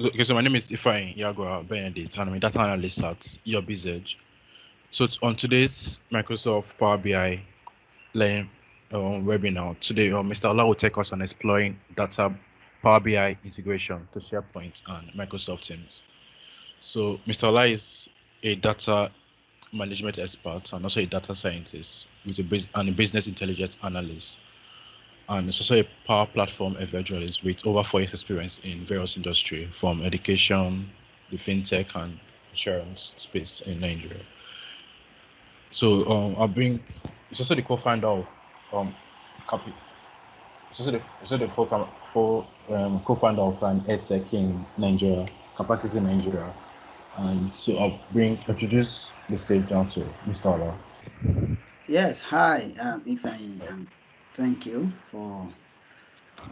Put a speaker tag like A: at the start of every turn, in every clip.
A: Okay, so my name is Ifeanyi Yagwa Benedict, and I'm a data analyst at UrBizEdge. So on today's Microsoft Power BI learning webinar, today Mr. Ola will take us on exploring data Power BI integration to SharePoint and Microsoft Teams. So Mr. Ola is a data management expert and also a data scientist with a business intelligence analyst. And it's also a Power Platform Evangelist with over 4 years experience in various industries, from education, the FinTech, and insurance space in Nigeria. So it's also the co-founder of Capi. It's also the co-founder of an EdTech in Nigeria, Capacity Nigeria. And so I'll introduce the stage down to Mr. Ola.
B: Yes, hi, Ifeanyi. Thank you for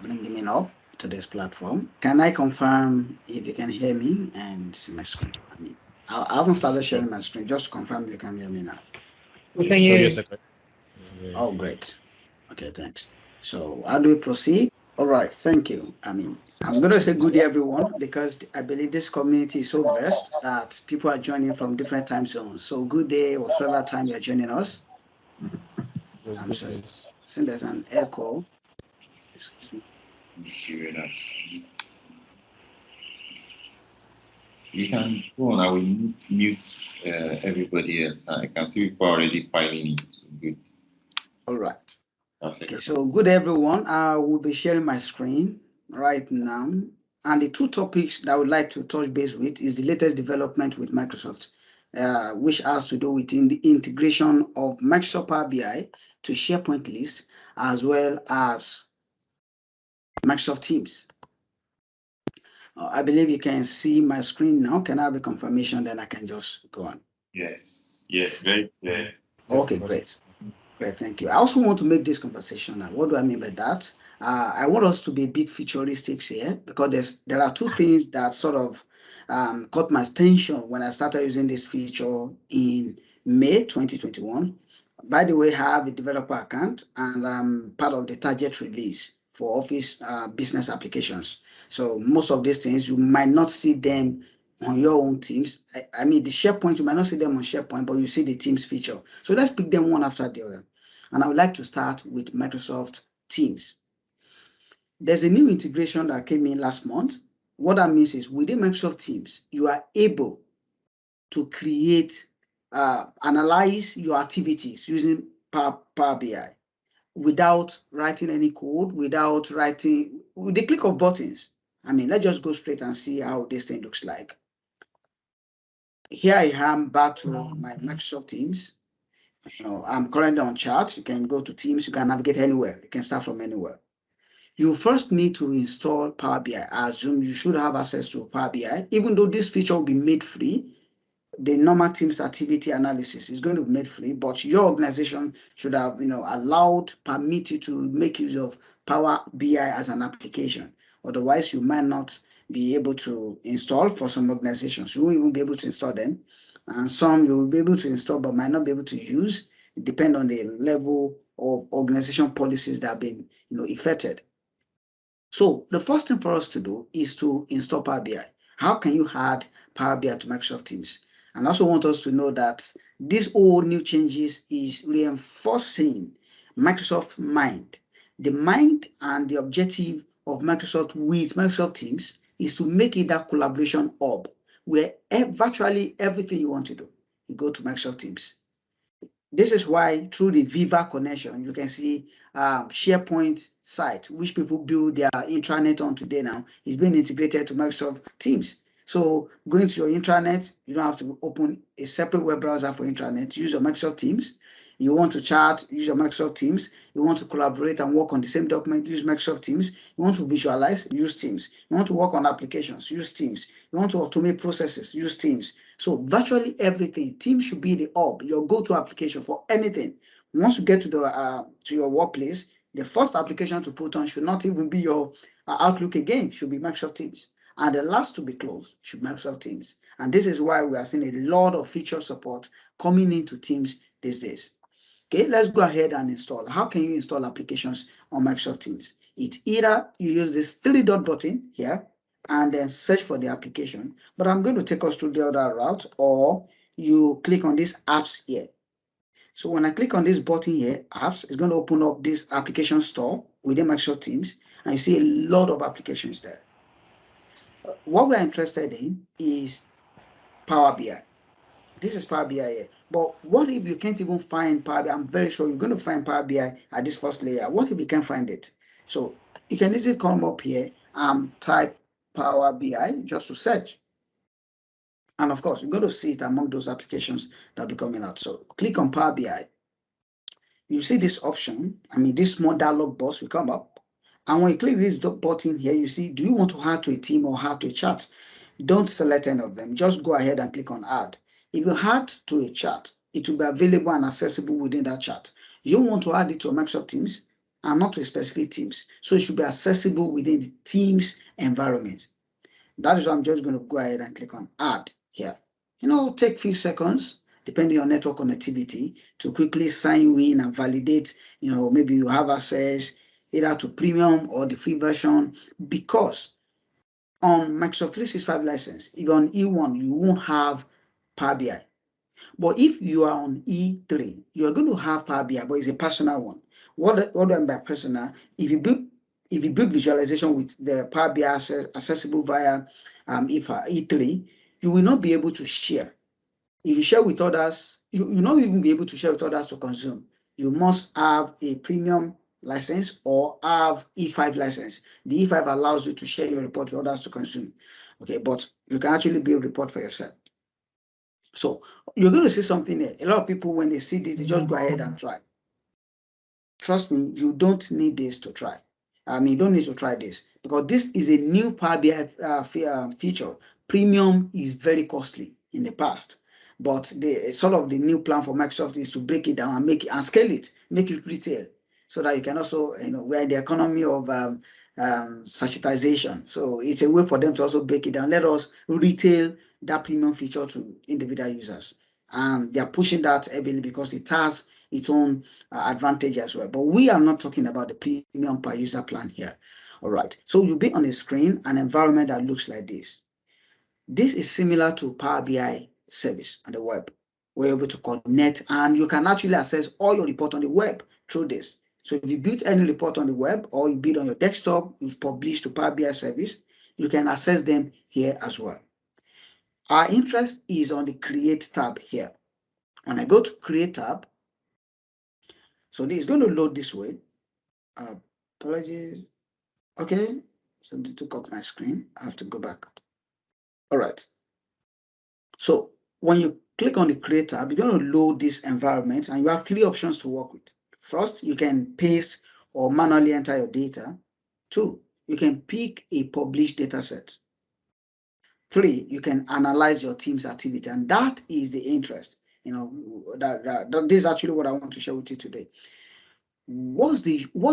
B: bringing me up to this platform. Can I confirm if you can hear me and see my screen? I haven't started sharing my screen, just to confirm you can hear me now.
C: We can hear you.
B: Oh, great. Okay, thanks. So how do we proceed? All right, thank you. I'm going to say good day, everyone, because I believe this community is so vast that people are joining from different time zones. So good day, whatever time you're joining us. I'm sorry. Since there's an echo. Excuse me.
D: You can go on. I will mute everybody else. I can see people already piling in. So good.
B: All right. Okay, so good everyone. I will be sharing my screen right now. And the two topics that I would like to touch base with is the latest development with Microsoft, which has to do with the integration of Microsoft Power BI to SharePoint List, as well as Microsoft Teams. I believe you can see my screen now. Can I have a confirmation? Then I can just go on.
D: Yes, very clear.
B: Okay, great. Great, thank you. I also want to make this conversation. What do I mean by that? I want us to be a bit futuristic here, because there are two things that sort of caught my attention when I started using this feature in May 2021. By the way, I have a developer account and I'm part of the target release for Office business applications. So most of these things, you might not see them on your own Teams. I mean, the SharePoint, you might not see them on SharePoint, but you see the Teams feature. So let's pick them one after the other. And I would like to start with Microsoft Teams. There's a new integration that came in last month. What that means is within Microsoft Teams, you are able to create, analyze your activities using Power BI without writing any code, with the click of buttons. I mean, let's just go straight and see how this thing looks like. Here I am back to my Microsoft Teams. I'm currently on chat. You can go to Teams. You can navigate anywhere. You can start from anywhere. You first need to install Power BI. I assume you should have access to Power BI. Even though this feature will be made free, the normal Teams activity analysis is going to be made free, but your organization should have, permit you to make use of Power BI as an application. Otherwise, you might not be able to install. For some organizations, you won't even be able to install them. And some you will be able to install, but might not be able to use. It depends on the level of organization policies that have been, effected. So the first thing for us to do is to install Power BI. How can you add Power BI to Microsoft Teams? And I also want us to know that this all new changes is reinforcing Microsoft Mind. The mind and the objective of Microsoft with Microsoft Teams is to make it that collaboration hub where virtually everything you want to do, you go to Microsoft Teams. This is why through the Viva connection, you can see SharePoint site, which people build their intranet on today now, is being integrated to Microsoft Teams. So going to your intranet, you don't have to open a separate web browser for intranet. Use your Microsoft Teams. You want to chat, use your Microsoft Teams. You want to collaborate and work on the same document, use Microsoft Teams. You want to visualize, use Teams. You want to work on applications, use Teams. You want to automate processes, use Teams. So virtually everything, Teams should be the hub, your go-to application for anything. Once you get to your workplace, the first application to put on should not even be your Outlook again, should be Microsoft Teams. And the last to be closed should be Microsoft Teams. And this is why we are seeing a lot of feature support coming into Teams these days. Okay, let's go ahead and install. How can you install applications on Microsoft Teams? It's either you use this 3-dot button here, and then search for the application. But I'm going to take us through the other route, or you click on this apps here. So when I click on this button here, apps, it's going to open up this application store within Microsoft Teams, and you see a lot of applications there. What we're interested in is Power BI. This is Power BI here. But what if you can't even find Power BI? I'm very sure you're going to find Power BI at this first layer. What if you can't find it? So you can easily come up here and type Power BI just to search. And of course, you're going to see it among those applications that will be coming out. So click on Power BI. You see this option, this small dialog box will come up. And when you click this button here, you see, do you want to add to a team or add to a chat? Don't select any of them. Just go ahead and click on add. If you add to a chat, it will be available and accessible within that chat. You want to add it to Microsoft Teams and not to a specific Teams. So it should be accessible within the Teams environment. That is why I'm just going to go ahead and click on add here. Take a few seconds, depending on network connectivity, to quickly sign you in and validate, maybe you have access either to premium or the free version, because on Microsoft 365 license, if you're on E1, you won't have Power BI. But if you are on E3, you're going to have Power BI, but it's a personal one. What do I mean by personal? If you build visualization with the Power BI accessible via E3, you will not be able to share. If you share with others, you will not even be able to share with others to consume. You must have a premium license or have E5 license. The E5 allows you to share your report with others to consume. Okay, but you can actually build a report for yourself. So you're going to see something there. A lot of people, when they see this, they just go ahead and try. Trust me, you don't need this to try. You don't need to try this, because this is a new Power BI feature. Premium is very costly in the past, but the new plan for Microsoft is to break it down and scale it, make it retail, so that you can also, we're in the economy of sachetization. So it's a way for them to also break it down. Let us retail that premium feature to individual users. And they're pushing that heavily because it has its own advantage as well. But we are not talking about the premium per user plan here. All right. So you'll be on a screen, an environment that looks like this. This is similar to Power BI service on the web. We're able to connect, and you can actually access all your report on the web through this. So if you build any report on the web, or you build on your desktop, you've published to Power BI service, you can access them here as well. Our interest is on the Create tab here. When I go to Create tab, so this is going to load this way. Apologies. Okay, so it took up my screen. I have to go back. All right. So when you click on the Create tab, you're going to load this environment, and you have 3 options to work with. First, you can paste or manually enter your data. 2, you can pick a published data set. 3, you can analyze your team's activity, and that is the interest. This is actually what I want to share with you today. What's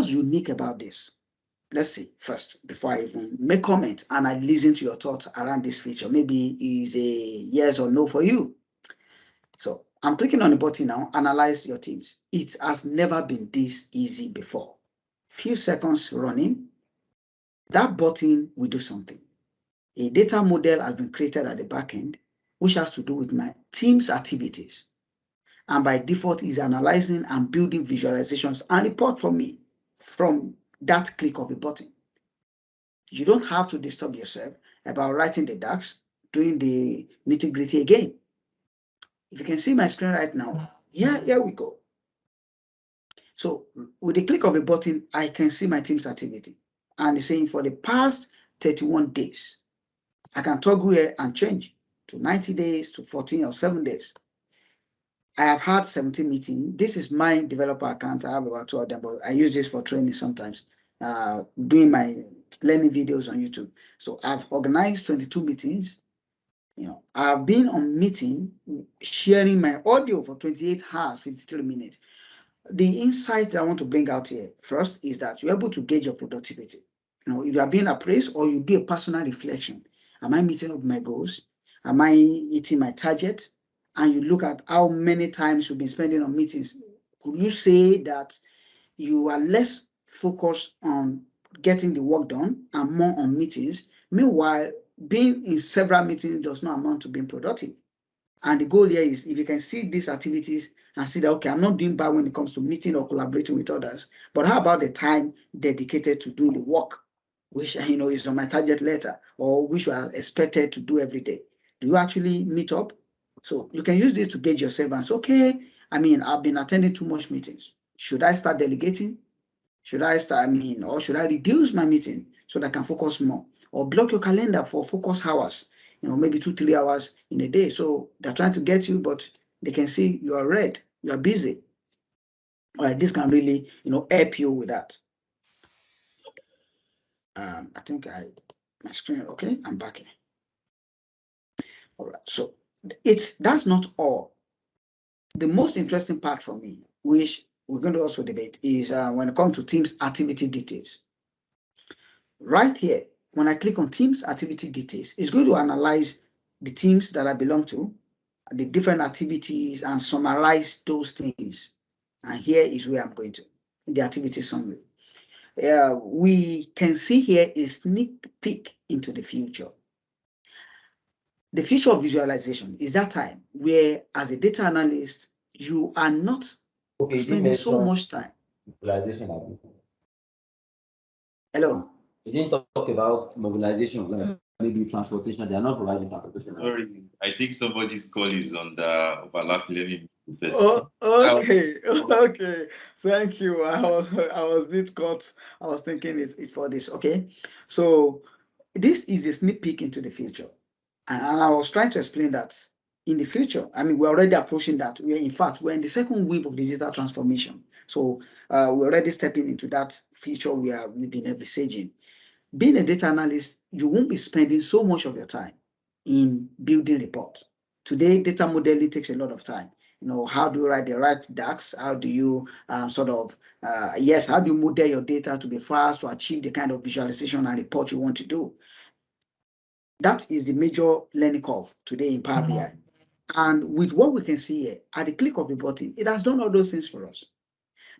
B: unique about this? Let's see first, before I even make comment and I listen to your thoughts around this feature. Maybe it's a yes or no for you. So I'm clicking on the button now, analyze your teams. It has never been this easy before. Few seconds running, that button will do something. A data model has been created at the back end, which has to do with my team's activities. And by default is analyzing and building visualizations and report for me from that click of a button. You don't have to disturb yourself about writing the DAX, doing the nitty-gritty again. If you can see my screen right now, here we go. So with the click of a button, I can see my team's activity. And it's saying for the past 31 days, I can toggle here and change to 90 days, to 14 or 7 days. I have had 17 meetings. This is my developer account. I have about 2 of them, but I use this for training sometimes, doing my learning videos on YouTube. So I've organized 22 meetings. I've been on meeting, sharing my audio for 28 hours, 53 minutes. The insight I want to bring out here first is that you're able to gauge your productivity. If you are being appraised, or you do a personal reflection. Am I meeting up my goals? Am I hitting my target? And you look at how many times you've been spending on meetings. Could you say that you are less focused on getting the work done and more on meetings? Meanwhile, being in several meetings does not amount to being productive. And the goal here is if you can see these activities and see that, okay, I'm not doing bad when it comes to meeting or collaborating with others, but how about the time dedicated to doing the work, which, is on my target letter or which you are expected to do every day? Do you actually meet up? So you can use this to gauge yourself and say, okay, I've been attending too much meetings. Should I start delegating? Should I start, or should I reduce my meeting so that I can focus more? Or block your calendar for focus hours, maybe 2-3 hours in a day. So they're trying to get you, but they can see you are red, you are busy. All right, this can really, help you with that. I think my screen, okay, I'm back here. All right, so that's not all. The most interesting part for me, which we're going to also debate, is when it comes to Teams activity details. Right here, when I click on Teams activity details, it's going to analyze the teams that I belong to, the different activities, and summarize those things. And here is where I'm going to, the activity summary. We can see here a sneak peek into the future. The future of visualization is that time where, as a data analyst, you are not spending so much time.
C: Mobilization.
B: Hello.
C: You didn't talk about mobilization, maybe transportation. They are not providing transportation.
D: Sorry, I think somebody's call is on the overlap. Let me.
B: Oh, okay, okay. Thank you. I was a bit caught. I was thinking it's for this. Okay, so this is a sneak peek into the future, and I was trying to explain that in the future. We're already approaching that. We're in the second wave of digital transformation. So we're already stepping into that future we've been envisaging. Being a data analyst, you won't be spending so much of your time in building reports. Today, data modeling takes a lot of time. How do you write the right DAX? How do you how do you model your data to be fast to achieve the kind of visualization and report you want to do? That is the major learning curve today in Power BI. And with what we can see here, at the click of the button, it has done all those things for us.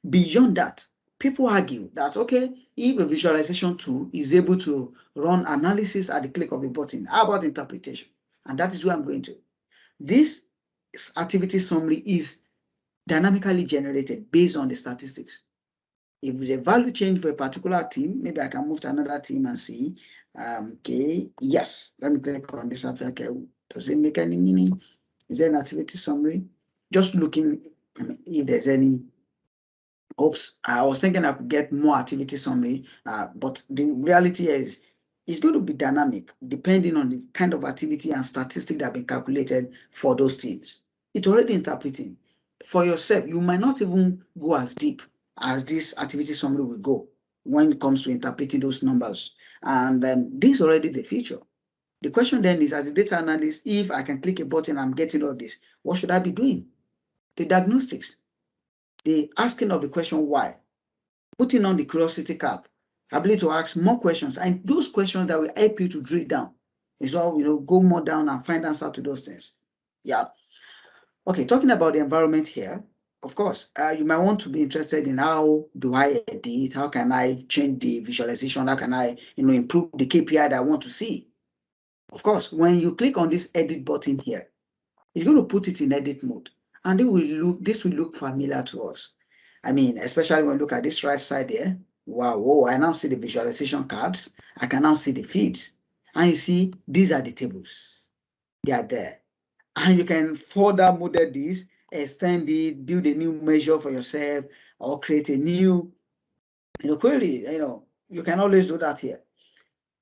B: Beyond that, people argue that, okay, if a visualization tool is able to run analysis at the click of a button, how about interpretation? And that is where I'm going to. This activity summary is dynamically generated based on the statistics. If the value change for a particular team, maybe I can move to another team and see. Okay, yes, let me click on this. Okay, does it make any meaning? Is there an activity summary? Just looking if there's any. Oops, I was thinking I could get more activity summary, but the reality is it's going to be dynamic depending on the kind of activity and statistic that have been calculated for those teams. It's already interpreting. For yourself, you might not even go as deep as this activity summary will go when it comes to interpreting those numbers. And this is already the future. The question then is, as a data analyst, if I can click a button, I'm getting all this, what should I be doing? The diagnostics. The asking of the question why, putting on the curiosity cap, ability to ask more questions, and those questions that will help you to drill down. It's not, go more down and find answer to those things. Yeah. Okay, talking about the environment here, of course, you might want to be interested in how do I edit, how can I change the visualization, how can I, improve the KPI that I want to see. Of course, when you click on this edit button here, it's going to put it in edit mode. And this will look familiar to us. Especially when you look at this right side here. Wow, I now see the visualization cards. I can now see the feeds. And you see, these are the tables. They are there. And you can further model this, extend it, build a new measure for yourself, or create a new query. You can always do that here.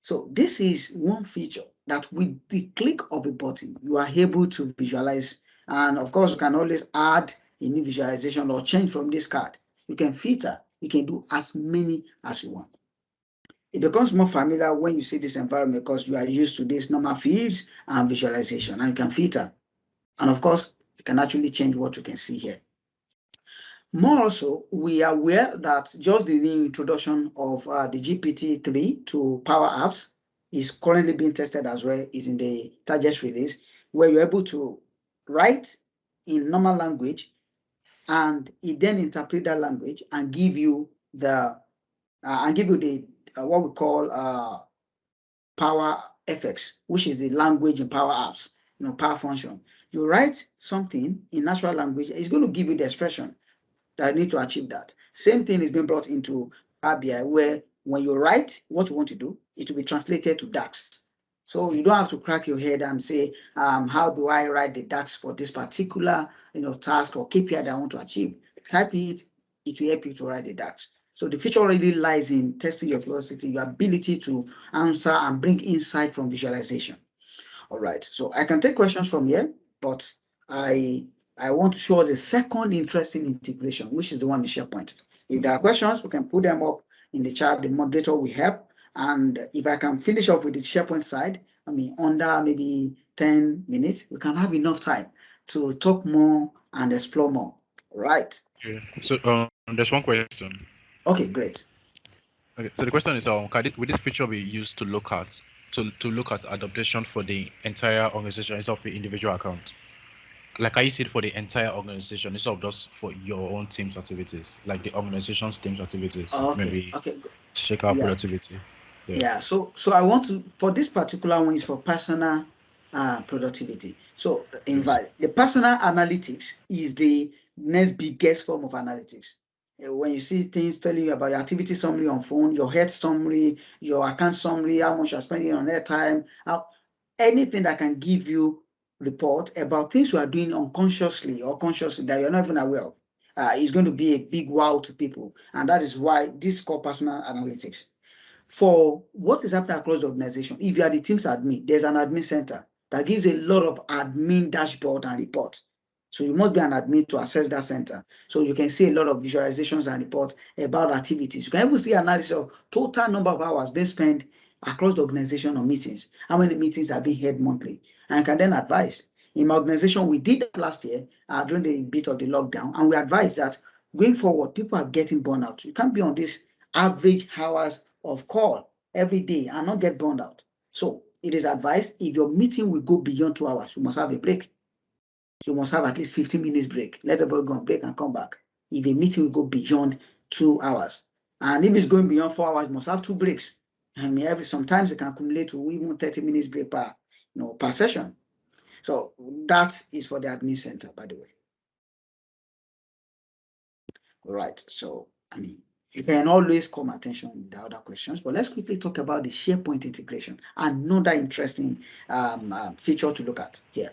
B: So this is one feature that with the click of a button, you are able to visualize. And of course, you can always add a new visualization or change from this card. You can filter. You can do as many as you want. It becomes more familiar when you see this environment because you are used to these normal fields and visualization, and you can filter. And of course, you can actually change what you can see here. More also, we are aware that just the new introduction of the GPT-3 to Power Apps is currently being tested as well, is in the target release, where you're able to write in normal language and it then interpret that language and give you the what we call Power FX, which is the language in Power Apps, Power Function. You write something in natural language, it's going to give you the expression that need to achieve that. Same thing is being brought into Power BI, where when you write what you want to do, it will be translated to DAX. So you don't have to crack your head and say, how do I write the DAX for this particular task or KPI that I want to achieve? Type it, it will help you to write the DAX. So the feature really lies in testing your velocity, your ability to answer and bring insight from visualization. All right, so I can take questions from here, but I want to show the second interesting integration, which is the one in SharePoint. If there are questions, we can put them up in the chat. The moderator will help. And if I can finish up with the SharePoint side, under maybe 10 minutes, we can have enough time to talk more and explore more. Right.
A: Okay. So there's one question.
B: Okay, great.
A: Okay. So the question is, will this feature be used to look at adaptation for the entire organization instead of the individual account? Like, I see it for the entire organization instead of just for your own team's activities, like the organization's team's activities.
B: Okay.
A: Maybe
B: Okay.
A: check out productivity.
B: Yeah. So I want to, for this particular one is for personal productivity. So the personal analytics is the next biggest form of analytics. When you see things telling you about your activity summary on phone, your head summary, your account summary, how much you're spending on airtime, anything that can give you report about things you are doing unconsciously or consciously that you're not even aware of, is going to be a big wow to people. And that is why this is called personal analytics. For what is happening across the organization, if you are the team's admin, there's an admin center that gives a lot of admin dashboard and reports. So you must be an admin to access that center. So you can see a lot of visualizations and reports about activities. You can even see analysis of total number of hours being spent across the organization on meetings, how many meetings are being held monthly, and can then advise. In my organization, we did that last year during the bit of the lockdown, and we advised that going forward, people are getting burnout. You can't be on this average hours of call every day and not get burned out. So it is advised, if your meeting will go beyond 2 hours, you must have a break. You must have at least 15 minutes break. Let everybody go on break and come back. If a meeting will go beyond 2 hours, and if it's going beyond 4 hours, you must have 2 breaks. Sometimes it can accumulate to even 30 minutes break per session. So that is for the admin center, by the way. All right. So you can always call my attention with the other questions, but let's quickly talk about the SharePoint integration, another interesting feature to look at here.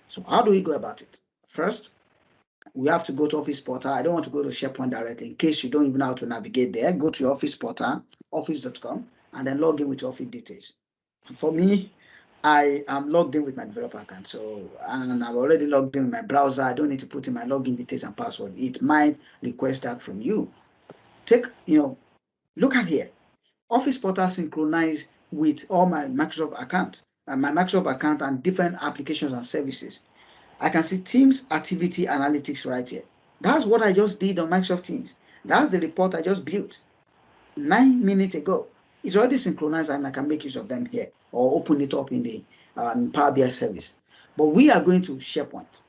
B: So how do we go about it? First, we have to go to Office Portal. I don't want to go to SharePoint directly. In case you don't even know how to navigate there, go to your Office Portal, office.com, and then log in with your Office details. For me, I am logged in with my developer account. And I'm already logged in with my browser. I don't need to put in my login details and password. It might request that from you. Look at here. Office Portal synchronized with all my Microsoft account, and different applications and services. I can see Teams Activity Analytics right here. That's what I just did on Microsoft Teams. That's the report I just built 9 minutes ago. It's already synchronized and I can make use of them here or open it up in the Power BI service. But we are going to SharePoint.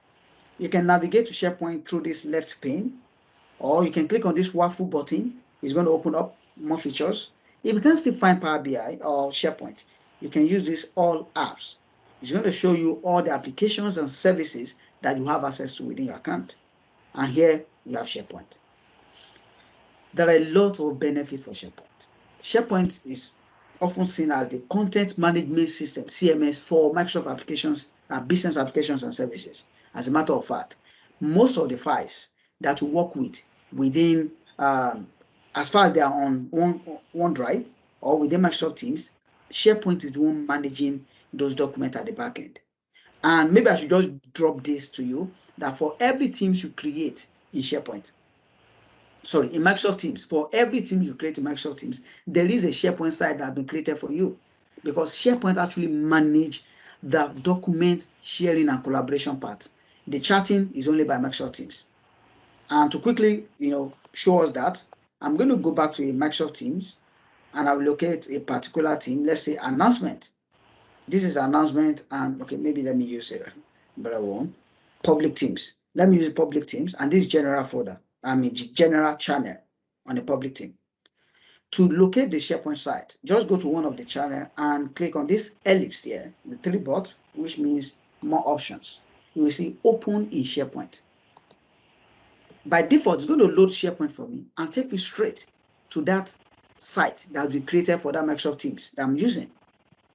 B: You can navigate to SharePoint through this left pane, or you can click on this waffle button. It's going to open up more features. If you can still find Power BI or SharePoint, you can use this All Apps. It's going to show you all the applications and services that you have access to within your account. And here you have SharePoint. There are a lot of benefits for SharePoint. SharePoint is often seen as the content management system, CMS, for Microsoft applications, business applications and services. As a matter of fact, most of the files that you work with within, as far as they are on OneDrive or within Microsoft Teams, SharePoint is the one managing those documents at the back end. And maybe I should just drop this to you, that for every Teams you create in in Microsoft Teams, for every team you create in Microsoft Teams, there is a SharePoint site that has been created for you, because SharePoint actually manages the document sharing and collaboration part. The chatting is only by Microsoft Teams. And to quickly, show us that, I'm going to go back to a Microsoft Teams and I will locate a particular team. Let's say announcement. This is announcement, and okay, maybe let me use a better one. Public Teams. Let me use public teams, and this general folder. General channel on a public team. To locate the SharePoint site, just go to one of the channel and click on this ellipse here, the 3 dots, which means more options. You will see open in SharePoint. By default, it's going to load SharePoint for me and take me straight to that site that we created for that Microsoft Teams that I'm using.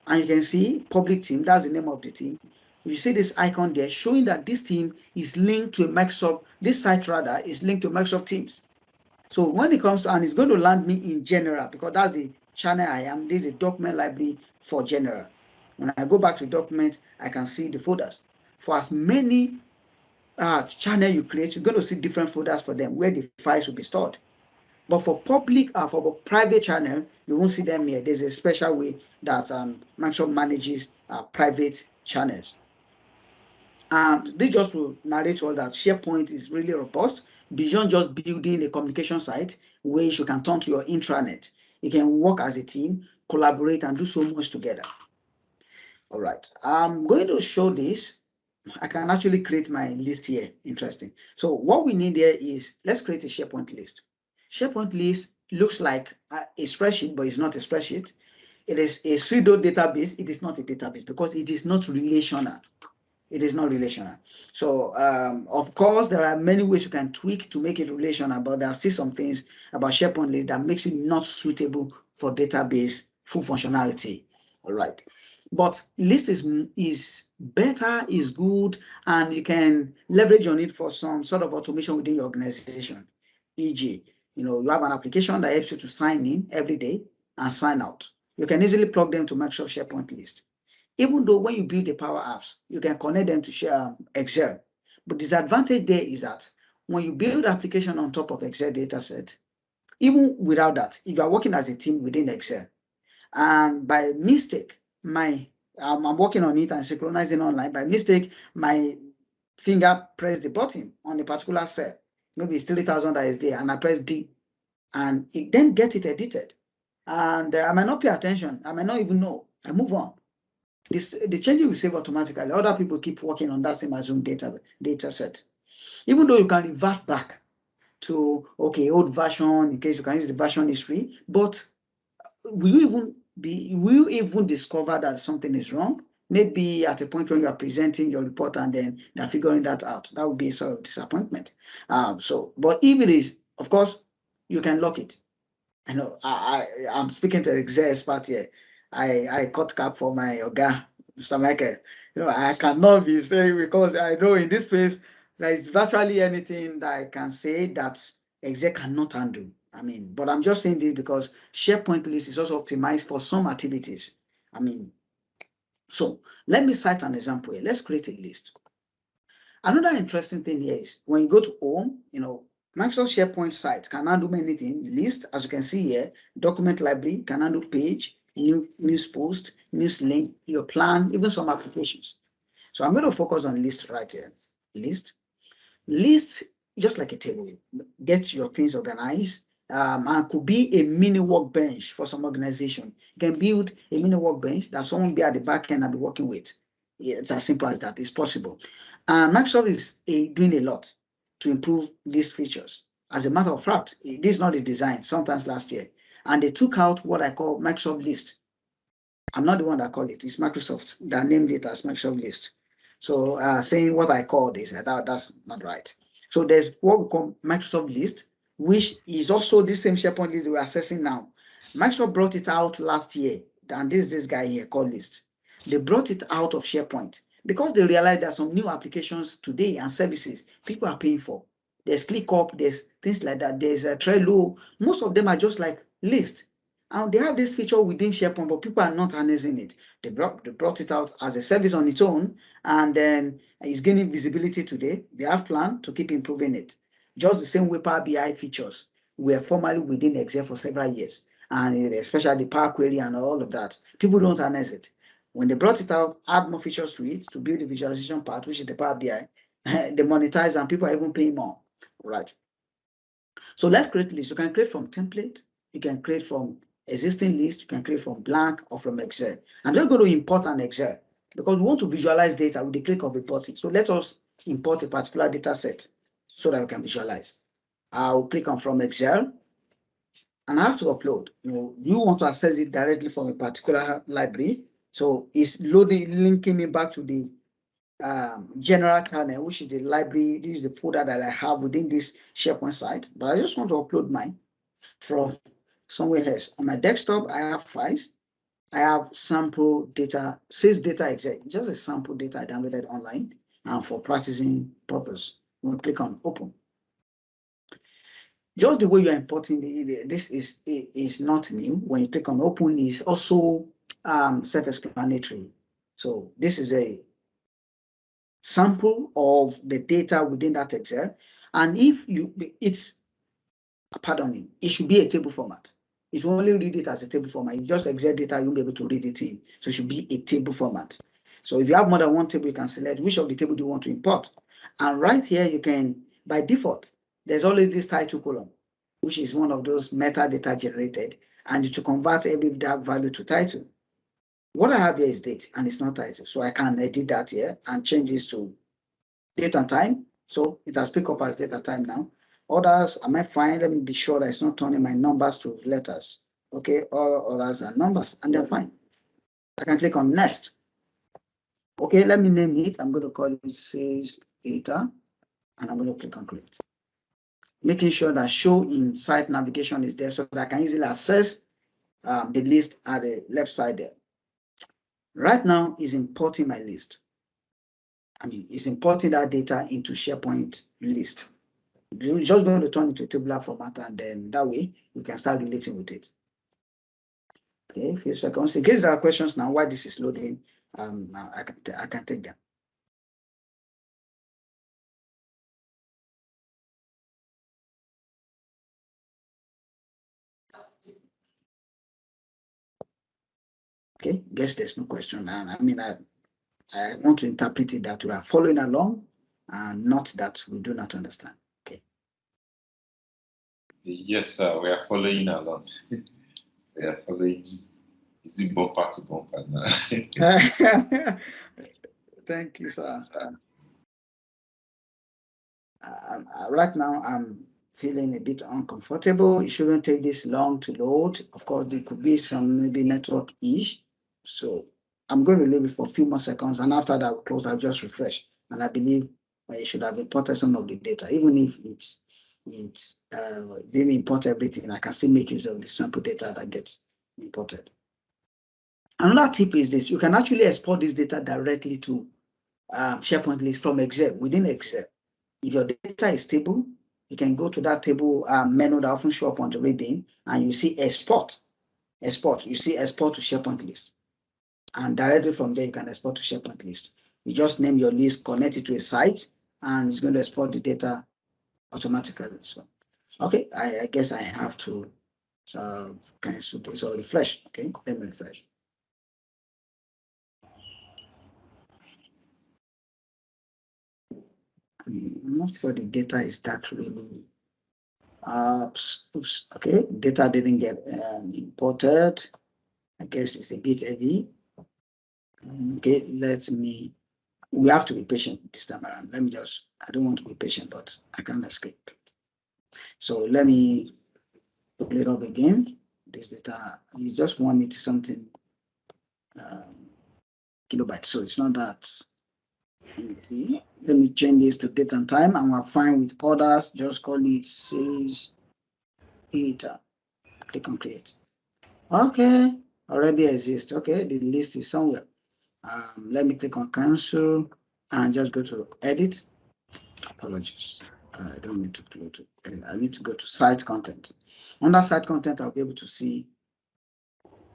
B: And you can see public team, that's the name of the team. You see this icon there showing that this team is linked to a Microsoft, this site rather is linked to Microsoft Teams. So when it comes to, and it's going to land me in general because that's the channel I am. This is a document library for general. When I go back to document, I can see the folders. For as many channel you create, you're going to see different folders for them where the files will be stored. But for public, for private channel, you won't see them here. There's a special way that Microsoft manages private channels. And this just will narrate to us that SharePoint is really robust beyond just building a communication site where you can turn to your intranet. You can work as a team, collaborate, and do so much together. All right, I'm going to show this. I can actually create my list here. Interesting. So what we need here is, let's create a SharePoint list. SharePoint list looks like a spreadsheet, but it's not a spreadsheet. It is a pseudo database. It is not a database because it is not relational. It is not relational. So, of course, there are many ways you can tweak to make it relational, but there are still some things about SharePoint list that makes it not suitable for database full functionality. All right. But list is better, is good, and you can leverage on it for some sort of automation within your organization. E.g., you have an application that helps you to sign in every day and sign out. You can easily plug them to Microsoft SharePoint list. Even though when you build the Power Apps, you can connect them to share Excel. But the disadvantage there is that when you build application on top of Excel dataset, even without that, if you are working as a team within Excel, and by mistake, I'm working on it and synchronizing online, by mistake, my finger pressed the button on a particular cell, maybe it's 3,000 that is there, and I press D, and it then gets it edited. And I might not pay attention, I might not even know, I move on. The changes will save automatically. Other people keep working on that same assumed data set. Even though you can revert back to, okay, old version, in case you can use the version history, but will you even discover that something is wrong? Maybe at a point when you are presenting your report and then they're figuring that out. That would be a sort of disappointment. But if it is, of course, you can lock it. I know I'm speaking to the Excel expert here. I cut cap for my Oga, Mr. Michael. I cannot be saying, because I know in this space there is virtually anything that I can say that Excel cannot handle. But I'm just saying this because SharePoint list is also optimized for some activities. So let me cite an example here. Let's create a list. Another interesting thing here is when you go to home, Microsoft SharePoint site can handle many things. List, as you can see here, document library, can handle page, news post, news link, your plan, even some applications. So I'm going to focus on list right here. List, just like a table, get your things organized, and could be a mini workbench for some organization. You can build a mini workbench that someone will be at the back end and be working with. It's as simple as that. It's possible. And Microsoft is doing a lot to improve these features. As a matter of fact, this is not a design, sometimes last year. And they took out what I call Microsoft List. I'm not the one that called it. It's Microsoft that named it as Microsoft List. So saying what I call this, that's not right. So there's what we call Microsoft List, which is also the same SharePoint list we're accessing now. Microsoft brought it out last year, and this guy here called List. They brought it out of SharePoint because they realized there are some new applications today and services people are paying for. There's ClickUp, there's things like that. There's Trello. Most of them are just like List. And they have this feature within SharePoint, but people are not harnessing it. They brought it out as a service on its own, and then it's gaining visibility today. They have planned to keep improving it. Just the same way Power BI features were formerly within Excel for several years, and especially the Power Query and all of that. People don't harness it. When they brought it out, add more features to it to build the visualization part, which is the Power BI, they monetize and people are even paying more. Right. So let's create a list. You can create from template. You can create from existing list. You can create from blank or from Excel. I'm just going to import an Excel because we want to visualize data with the click of importing. So let us import a particular data set so that we can visualize. I'll click on from Excel and I have to upload. You want to access it directly from a particular library. So it's linking me back to the general kernel, which is the library. This is the folder that I have within this SharePoint site. But I just want to upload mine from somewhere else. On my desktop, I have files. I have sample data, says data exec, just a sample data I downloaded online and for practicing purpose. We'll click on open. Just the way you're importing this is not new. When you click on open, it's also self-explanatory. So this is a sample of the data within that Excel. And if it should be a table format. It will only read it as a table format. If you just Excel data, you won't be able to read it in. So it should be a table format. So if you have more than one table, you can select which of the table do you want to import. And right here, you can, by default, there's always this title column, which is one of those metadata generated, and to convert every value to title. What I have here is date, and it's not title. So I can edit that here and change this to date and time. So it has picked up as date and time now. Others, am I fine? Let me be sure that it's not turning my numbers to letters. Okay, all others are numbers, and they're fine. I can click on next. Okay, let me name it. I'm going to call it says data, and I'm going to click on create. Making sure that show in site navigation is there so that I can easily access the list at the left side there. Right now is importing my list. It's importing that data into SharePoint list. You're just going to turn it into a tabular format, and then that way you can start relating with it. Okay, a few seconds. In case there are questions now why this is loading, I can take them. Okay, guess there's no question. I want to interpret it that we are following along and not that we do not understand. Okay.
D: Yes, sir, we are following along. We are following. Is it bumper to bumper now?
B: Thank you, sir. Right now, I'm feeling a bit uncomfortable. It shouldn't take this long to load. Of course, there could be some maybe network issue. So I'm going to leave it for a few more seconds, and after that, I'll close. I'll just refresh, and I believe it should have imported some of the data, even if it didn't import everything. I can still make use of the sample data that gets imported. Another tip is this: you can actually export this data directly to SharePoint list from Excel within Excel. If your data is stable, you can go to that table menu that often show up on the ribbon, and you see export. You see export to SharePoint list. And directly from there, you can export to SharePoint list. You just name your list, connect it to a site, and it's going to export the data automatically. So, okay, I guess I have to cancel this or refresh. Okay, let me refresh. I'm not sure the data is that really. Oops. Okay, data didn't get imported. I guess it's a bit heavy. Okay, we have to be patient this time around. I don't want to be patient, but I can't escape it. So let me pull it up again. This data is just 180 something kilobytes, so it's not that. Okay, let me change this to date and time, and we're fine with others. Just call it says data. Click on create. Okay, already exists. Okay, the list is somewhere. Let me click on cancel and just go to edit. Apologies. I don't need to go to edit. I need to go to site content. Under site content, I'll be able to see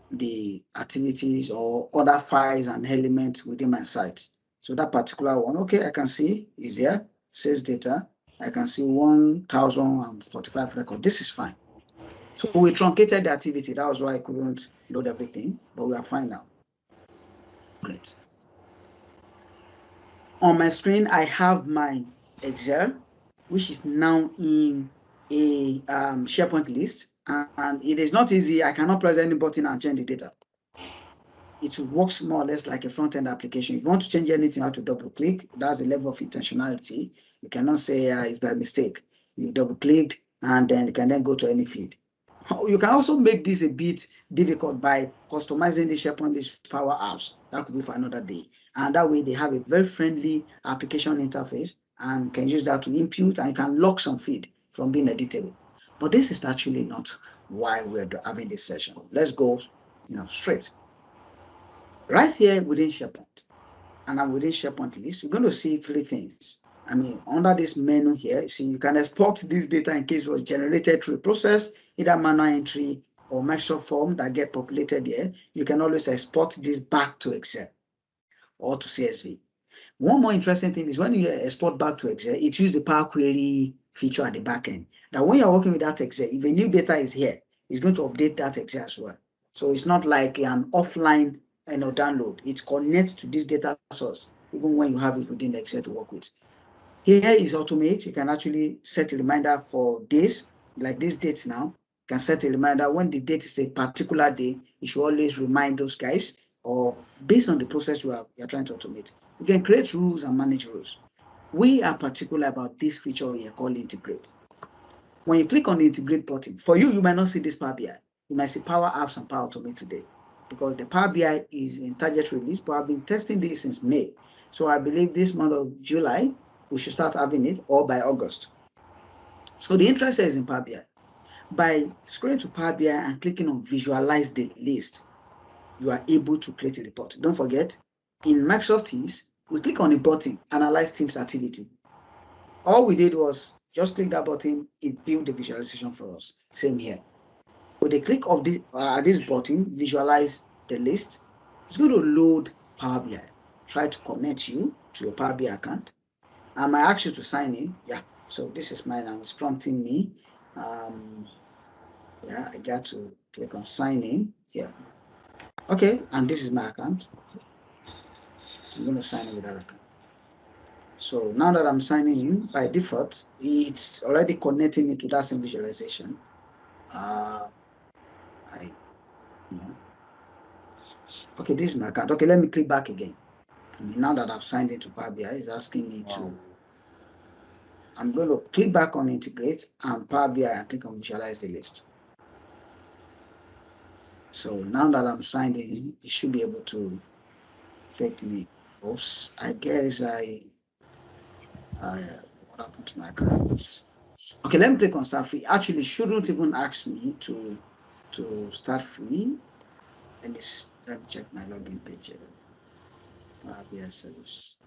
B: the activities or other files and elements within my site. So that particular one, okay, I can see is there, says data. I can see 1,045 records. This is fine. So we truncated the activity. That was why I couldn't load everything, but we are fine now. Great. On my screen, I have my Excel, which is now in a SharePoint list, and it is not easy. I cannot press any button and change the data. It works more or less like a front-end application. If you want to change anything, you have to double-click. That's the level of intentionality. You cannot say it's by mistake. You double-clicked, and then you can then go to any field. You can also make this a bit difficult by customizing the SharePoint List Power Apps. That could be for another day. And that way they have a very friendly application interface and can use that to input, and you can lock some feed from being editable. But this is actually not why we're having this session. Let's go, straight. Right here within SharePoint, and I'm within SharePoint List, you're going to see three things. I mean, under this menu here, you see you can export this data in case it was generated through a process, either manual entry or Microsoft form that get populated here. You can always export this back to Excel or to CSV. One more interesting thing is when you export back to Excel, it uses the Power Query feature at the back end. Now, when you're working with that Excel, if a new data is here, it's going to update that Excel as well. So it's not like an offline download. It connects to this data source, even when you have it within Excel to work with. Here is automate. You can actually set a reminder for days, like this date now. You can set a reminder when the date is a particular day. You should always remind those guys, or based on the process you're trying to automate. You can create rules and manage rules. We are particular about this feature here called integrate. When you click on the integrate button, for you might not see this Power BI. You might see Power Apps and Power Automate today, because the Power BI is in target release, but I've been testing this since May. So I believe this month of July, we should start having it, or by August. So the interest is in Power BI. By scrolling to Power BI and clicking on visualize the list, you are able to create a report. Don't forget, in Microsoft Teams, we click on the button, analyze Teams activity. All we did was just click that button, it built the visualization for us. Same here. With the click of this button, visualize the list, it's going to load Power BI. Try to connect you to your Power BI account. I might ask you to sign in. Yeah, so this is mine now. It's prompting me. Yeah, I got to click on sign in here. Okay, and this is my account. I'm going to sign in with that account. So now that I'm signing in, by default, it's already connecting me to that same visualization. Okay, this is my account. Okay, let me click back again. I mean, now that I've signed into Power BI, it's asking me to. I'm going to click back on integrate and Power BI and click on visualize the list. So now that I'm signed in, it should be able to take me. Oops, I guess what happened to my account? Okay, let me click on start free. Actually, shouldn't even ask me to start free. Let me check my login page here. Power BI service.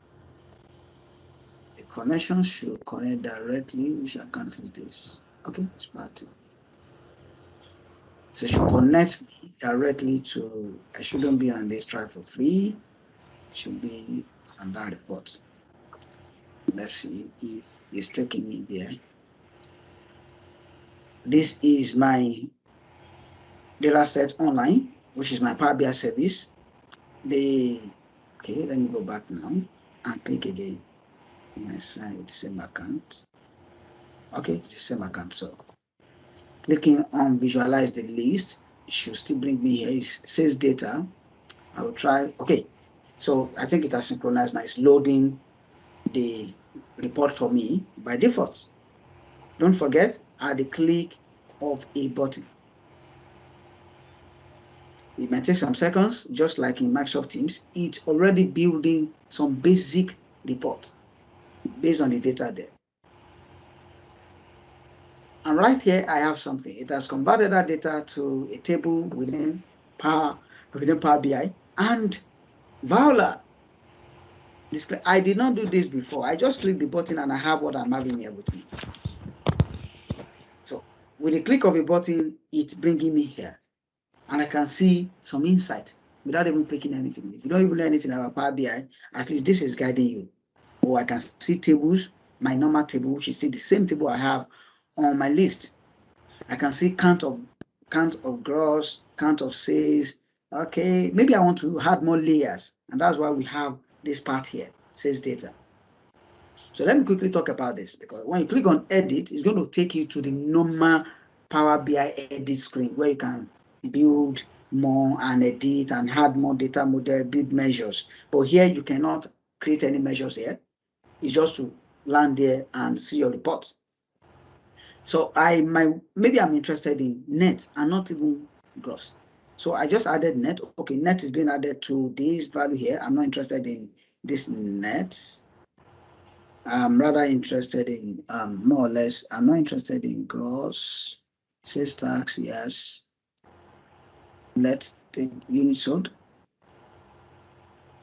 B: The connection should connect directly. Which account is this? Okay, it's party. So it should connect me directly to. I shouldn't be on this try for free. It should be on that report. Let's see if it's taking me there. This is my data set online, which is my Power BI service. Okay, let me go back now and click again. My side, same account. Okay, the same account. So clicking on visualize the list, it should still bring me here. It says data. I will try. Okay, so I think it has synchronized now. It's loading the report for me by default. Don't forget, at the click of a button. It might take some seconds, just like in Microsoft Teams. It's already building some basic report based on the data there. And right here, I have something. It has converted that data to a table within Power BI and Viola. I did not do this before. I just click the button and I have what I'm having here with me. So with the click of a button, it's bringing me here. And I can see some insight without even clicking anything. If you don't even know anything about Power BI, at least this is guiding you. Or I can see tables, my normal table, which is still the same table I have on my list. I can see count of gross, count of sales. Okay, maybe I want to add more layers, and that's why we have this part here, sales data. So let me quickly talk about this, because when you click on edit, it's going to take you to the normal Power BI edit screen where you can build more and edit and add more data model, build measures. But here you cannot create any measures here. It's just to land there and see your report. So maybe I'm interested in net and not even gross. So I just added net. Okay, net is being added to this value here. I'm not interested in this net. I'm rather interested in more or less. I'm not interested in gross. Sales tax, yes. Let's take unit sold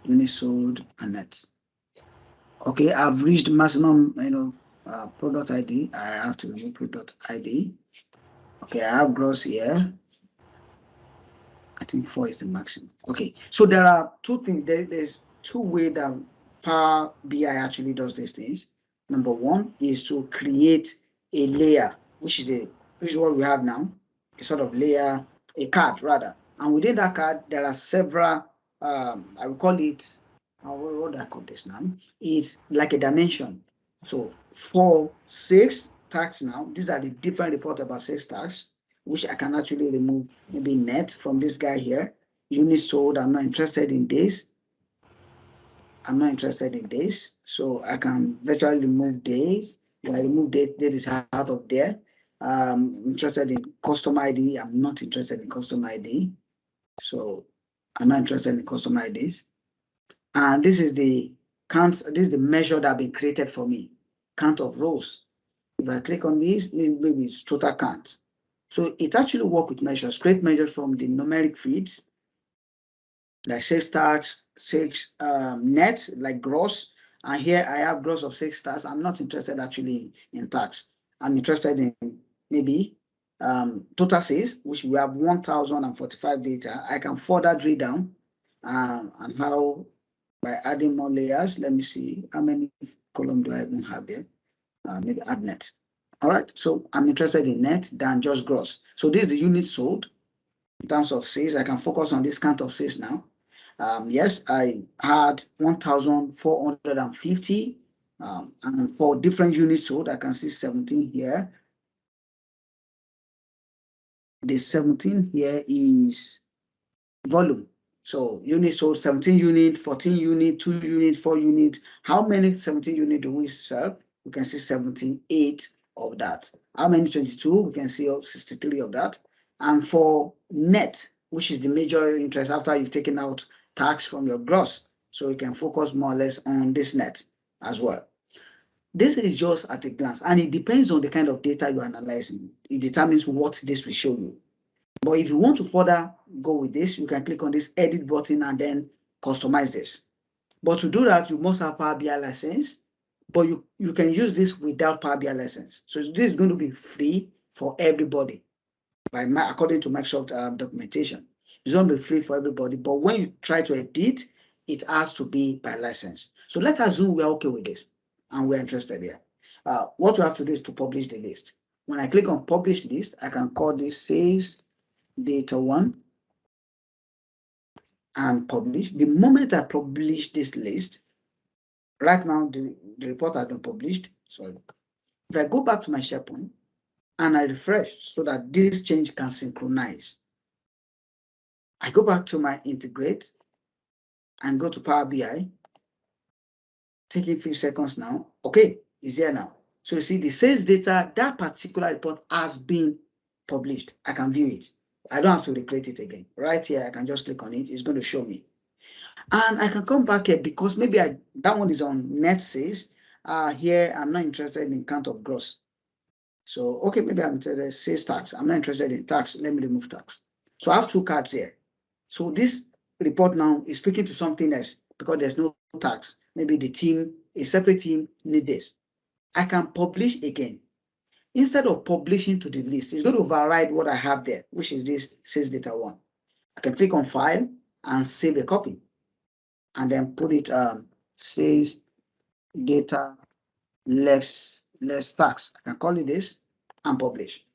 B: and net. Okay, I've reached maximum, product ID. I have to remove product ID. Okay, I have gross here. I think 4 is the maximum. Okay, so there are two things. There's two ways that Power BI actually does these things. Number one is to create a layer, which is what we have now, a sort of layer, a card rather. And within that card, there are several, I will call it, what do I call this now? It's like a dimension. So for sales tax now, these are the different reports about sales tax, which I can actually remove maybe net from this guy here. Unit sold, I'm not interested in this. I'm not interested in this. So I can virtually remove this. When I remove date is out of there. I'm interested in customer ID. I'm not interested in customer ID. So I'm not interested in customer IDs. And this is the count, this is the measure that has been created for me. Count of rows. If I click on this, maybe it's total count. So it actually works with measures, create measures from the numeric feeds, like sales tax, sales net, like gross. And here I have gross of 6 tax. I'm not interested actually in tax. I'm interested in maybe total sales, which we have 1,045 data. I can further drill down and how by adding more layers. Let me see how many columns do I even have here. Maybe add net. All right, so I'm interested in net than just gross. So this is the unit sold in terms of sales. I can focus on this count of sales now. Yes, I had 1,450, and for different units sold, I can see 17 here. The 17 here is volume. So units sold 17 unit, 14 unit, 2 unit, 4 unit. How many 17 unit do we sell? We can see 78 of that. How many 22? We can see 63 of that. And for net, which is the major interest after you've taken out tax from your gross, so you can focus more or less on this net as well. This is just at a glance, and it depends on the kind of data you're analyzing. It determines what this will show you. But if you want to further go with this, you can click on this edit button and then customize this. But to do that, you must have Power BI license, but you can use this without Power BI license. So this is going to be free for everybody according to Microsoft documentation. It's going to be free for everybody, but when you try to edit, it has to be by license. So let's assume we're okay with this and we're interested here. What you have to do is to publish the list. When I click on publish list, I can call this sales data 1 and publish. The moment I publish this list, right now the report has been published. Sorry. If I go back to my SharePoint and I refresh so that this change can synchronize, I go back to my integrate and go to Power BI, taking a few seconds now. Okay, it's here now. So you see the sales data, that particular report has been published. I can view it. I don't have to recreate it again. Right here, I can just click on it. It's going to show me. And I can come back here because maybe that one is on net sales. Here, I'm not interested in count of gross. So, okay, maybe I'm interested in sales tax. I'm not interested in tax. Let me remove tax. So I have 2 cards here. So this report now is speaking to something else because there's no tax. Maybe the team, a separate team, need this. I can publish again. Instead of publishing to the list, it's going to override what I have there, which is this sales data 1. I can click on file and save a copy and then put it sales data less tax. I can call it this and publish.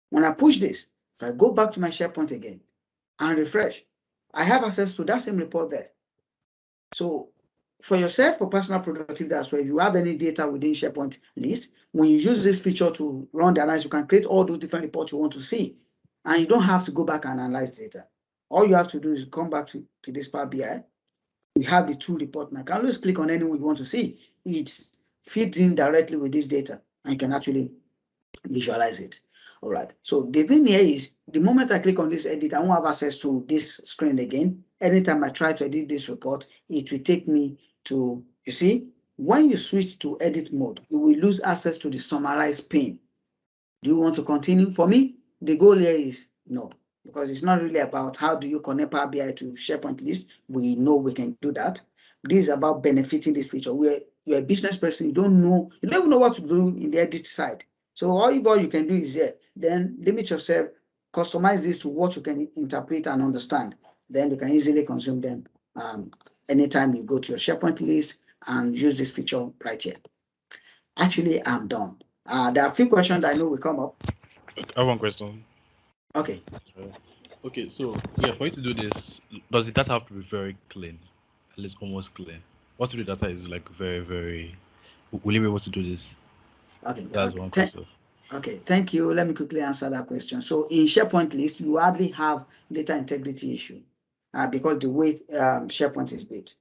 B: When I push this, if I go back to my SharePoint again and refresh, I have access to that same report there. So for yourself, for personal productivity as well, if you have any data within SharePoint list, when you use this feature to run the analysis, you can create all those different reports you want to see. And you don't have to go back and analyze data. All you have to do is come back to this Power BI. We have the 2 report now. You can always click on anyone you want to see. It feeds in directly with this data, and you can actually visualize it. All right. So the thing here is, the moment I click on this edit, I won't have access to this screen again. Anytime I try to edit this report, it will take me to, you see, when you switch to edit mode, you will lose access to the summarize pane. Do you want to continue? For me, the goal here is no, because it's not really about how do you connect Power BI to SharePoint list. We know we can do that. This is about benefiting this feature where you're a business person, you don't even know what to do in the edit side. So all you can do is here, then limit yourself, customize this to what you can interpret and understand. Then you can easily consume them anytime you go to your SharePoint list and use this feature right here. Actually, I'm done. There are a few questions that I know will come up.
A: I have one question.
B: Okay.
A: Okay, so yeah, for you to do this, does the data have to be very clean? At least almost clean. What if the data is like very, very, will you be able to do this?
B: Okay.
A: That's one question.
B: Okay, thank you. Let me quickly answer that question. So in SharePoint list, you hardly have data integrity issue because the way SharePoint is built.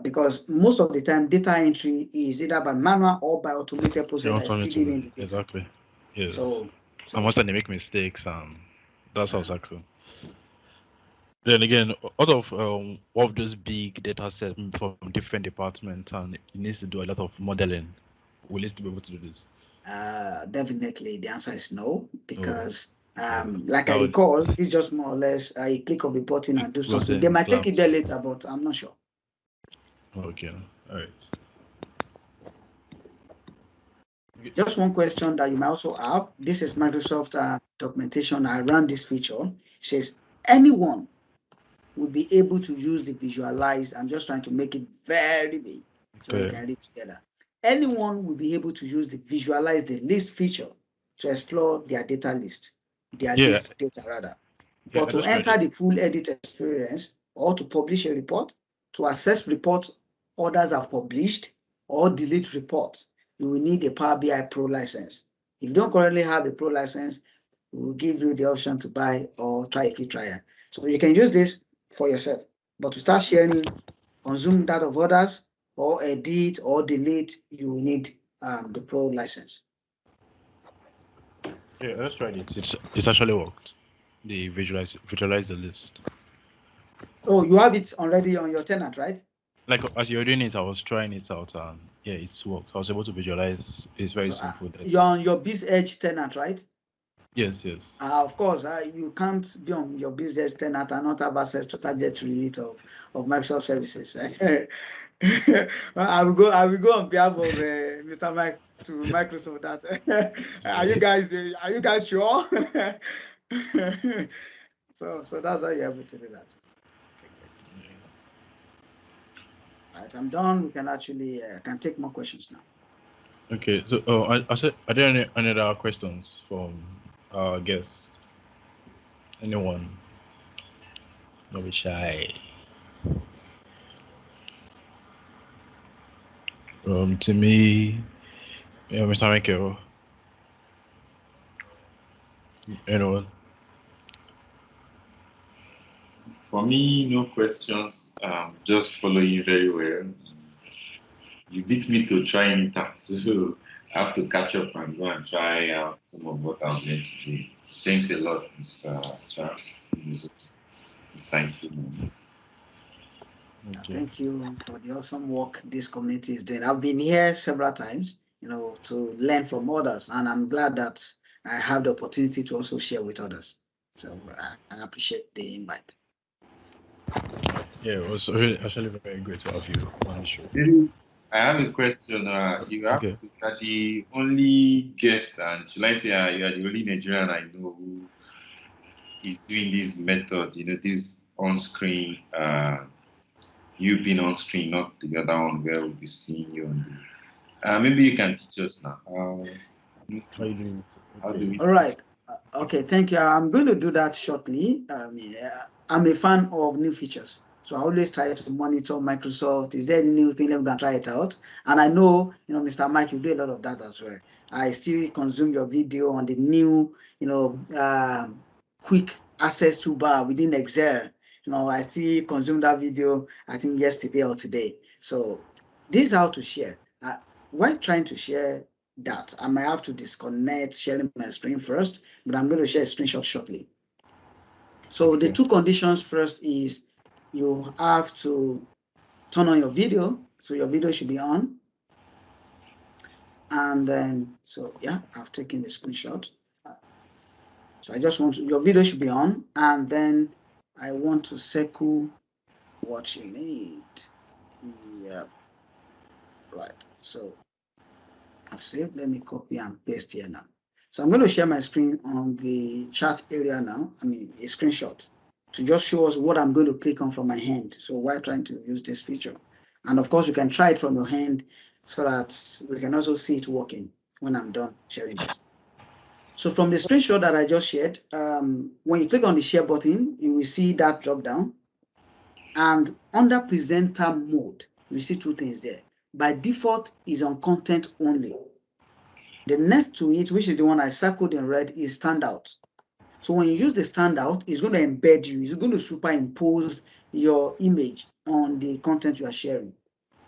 B: Because most of the time, data entry is either by manual or by automated process that's feeding in the data.
A: Exactly. Yes.
B: So
A: and most of them make mistakes, and that's how it's Then again, out of those big data sets from different departments, and it needs to do a lot of modeling, will it be able to do this?
B: Definitely, the answer is no, because like I recall, it's just more or less a click of a button and do something. They might take it there later, but I'm not sure.
A: Okay, all right.
B: Just one question that you might also have. This is Microsoft documentation around this feature. It says anyone will be able to use the visualize. I'm just trying to make it very big so we can read together. Anyone will be able to use the visualize the list feature to explore their data list, list data rather. But to enter the full edit experience or to publish a report, to access reports others have published or delete reports, you will need a Power BI Pro license. If you don't currently have a Pro license, we will give you the option to buy or try a free trial. So you can use this for yourself. But to start sharing, consume that of others, or edit or delete, you will need the Pro license.
A: Yeah, let's try it. It's actually worked. The visualize the list.
B: Oh, you have it already on your tenant, right?
A: Like as you're doing it, I was trying it out, and yeah, it's worked. I was able to visualize. It's very simple.
B: You're on your UrBizEdge tenant, right?
A: Yes.
B: Of course, you can't be on your UrBizEdge tenant and not have access to target release of Microsoft services. I will go on behalf of Mr. Mike to Microsoft. That are you guys sure? So that's how you're able to do that. Right, I'm done. We can actually can take more questions now.
A: Okay, so are there any other questions from our guests? Anyone? Don't be shy. To me, Mr. Michael. Anyone?
D: For me, no questions. Just follow you very well. You beat me to trying it out, so I have to catch up and go and try out some of what I'm going to do. Thanks a lot, Mr. Charles. Insightful.
B: Okay. Thank you for the awesome work this community is doing. I've been here several times, to learn from others, and I'm glad that I have the opportunity to also share with others. So I appreciate the invite.
A: Yeah, it was really actually very great to have you on the show.
D: I have a question. You have to be the only guest, and should I say you are the only Nigerian I know who is doing this method, this on-screen, you being on-screen, not the other one where we'll be seeing you on the... maybe you can teach us now. How do we
B: All right. Okay, thank you. I'm going to do that shortly. I'm a fan of new features. So I always try to monitor Microsoft. Is there any new thing? Let me try it out. And I know, Mr. Mike, you do a lot of that as well. I still consume your video on the new, quick access toolbar within Excel. I still consume that video, I think yesterday or today. So this is how to share. While trying to share that. I might have to disconnect sharing my screen first, but I'm going to share a screenshot shortly. So the two conditions first is you have to turn on your video. So your video should be on. And then, so yeah, I've taken the screenshot. So I just want to, your video should be on. And then I want to circle what you need. Yeah, right. So I've saved, let me copy and paste here now. So I'm going to share my screen on the chat area now. I mean, a screenshot to just show us what I'm going to click on from my hand. So while trying to use this feature. And of course, you can try it from your hand so that we can also see it working when I'm done sharing this. So from the screenshot that I just shared, when you click on the share button, you will see that drop down. And under presenter mode, you see two things there. By default is on content only. The next to it, which is the one I circled in red, is standout. So when you use the standout, it's going to embed you. It's going to superimpose your image on the content you are sharing.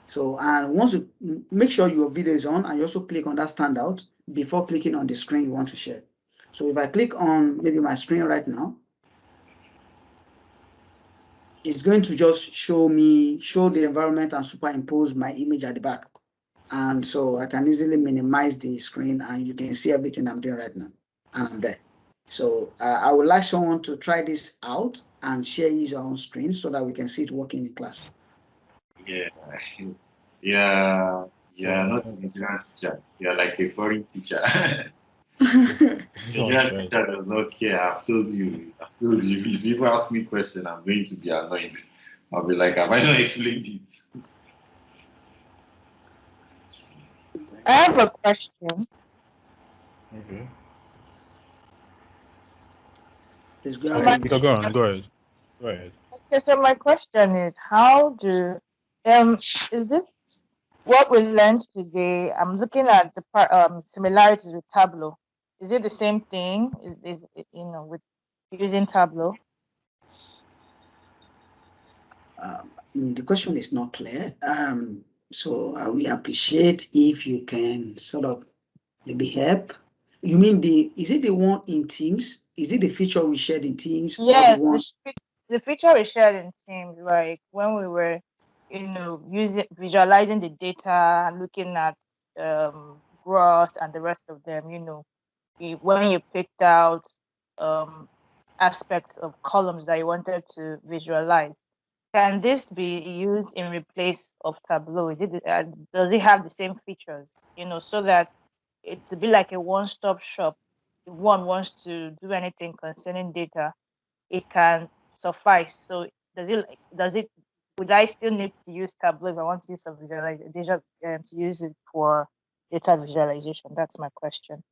B: So, and once you make sure your video is on, and you also click on that standout before clicking on the screen you want to share. So if I click on maybe my screen right now, it's going to just show the environment and superimpose my image at the back. And so I can easily minimize the screen and you can see everything I'm doing right now. And I'm there. So I would like someone to try this out and share his own screen so that we can see it working in class.
D: Yeah, not a Nigerian teacher. You're like a foreign teacher. Nigerian teacher does not care. I've told you. If people ask me a question, I'm going to be annoyed. I'll be like, have I not explained it?
E: I have a question.
A: Okay.
B: Let's go
A: ahead. Go ahead.
E: Okay, so my question is, how do is this what we learned today? I'm looking at the similarities with Tableau. Is it the same thing? Is with using Tableau?
B: The question is not clear. So we appreciate if you can sort of maybe help. You mean is it the one in Teams? Is it the feature we shared in Teams?
E: Yes, the feature we shared in Teams, like when we were, visualizing the data, looking at gross and the rest of them, when you picked out aspects of columns that you wanted to visualize. Can this be used in replace of Tableau? Does it have the same features, so that it to be like a one-stop shop? If one wants to do anything concerning data, it can suffice. So would I still need to use Tableau if I want to use some visualization to use it for data visualization? That's my question.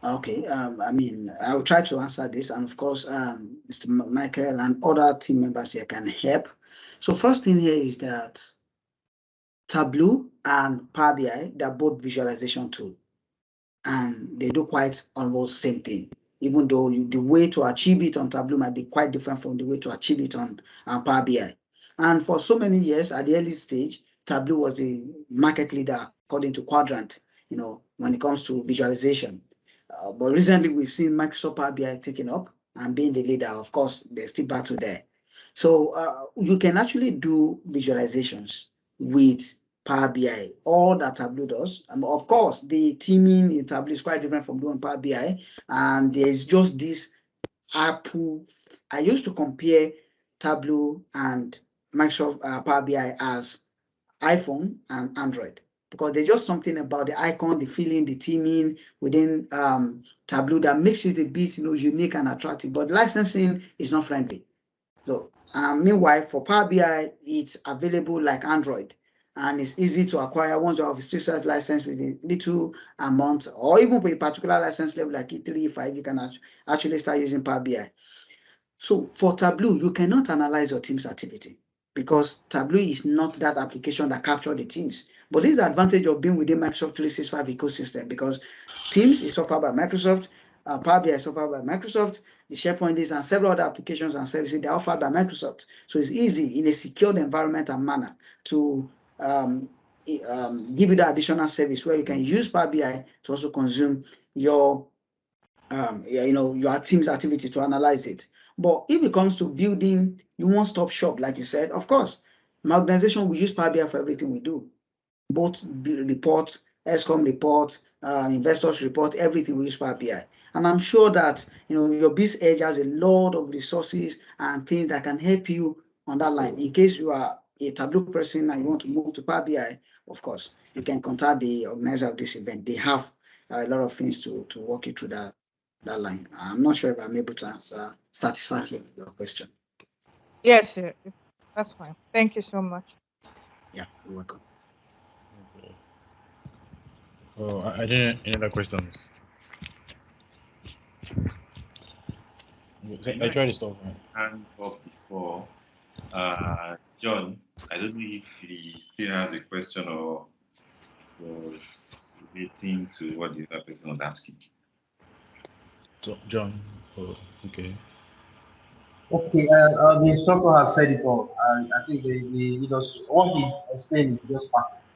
B: Okay, I mean, I'll try to answer this, and of course, Mr. Michael and other team members here can help. So first thing here is that Tableau and Power BI, they're both visualization tools, and they do quite almost same thing, even though the way to achieve it on Tableau might be quite different from the way to achieve it on Power BI. And for so many years, at the early stage, Tableau was the market leader according to Quadrant, when it comes to visualization. But recently, we've seen Microsoft Power BI taking up and being the leader. Of course, there's still battle there. So you can actually do visualizations with Power BI. All that Tableau does. Of course, the teaming in Tableau is quite different from doing Power BI. And there's just this Apple. I used to compare Tableau and Microsoft Power BI as iPhone and Android, because there's just something about the icon, the feeling, the teaming within Tableau that makes it a bit unique and attractive, but licensing is not friendly. So meanwhile, for Power BI, it's available like Android, and it's easy to acquire once you have a specific license with a little amount, or even with a particular license level like E3, E5, you can actually start using Power BI. So for Tableau, you cannot analyze your team's activity, because Tableau is not that application that captures the teams. But this is the advantage of being within Microsoft 365 ecosystem, because Teams is offered by Microsoft, Power BI is offered by Microsoft, the SharePoint List and several other applications and services, they're offered by Microsoft. So it's easy in a secured environment and manner to give you the additional service where you can use Power BI to also consume your your team's activity to analyze it. But if it comes to building you one-stop shop, like you said, of course, my organization will use Power BI for everything we do. Both reports, ESCOM reports, investors report, everything we use Power BI. And I'm sure that your UrBizEdge has a lot of resources and things that can help you on that line. In case you are a Tableau person and you want to move to Power BI, of course, you can contact the organizer of this event. They have a lot of things to walk you through that line. I'm not sure if I'm able to answer satisfactorily your question.
E: Yes, sir. That's fine. Thank you so much.
B: Yeah, you're welcome.
A: Okay. Oh, I didn't any other questions. I tried to stop.
D: Hand up before. John, I don't know if he still has a question or was relating to what the other person was asking.
A: So, John, oh, okay.
F: Okay, the instructor has said it all. I think what he explained is just perfect.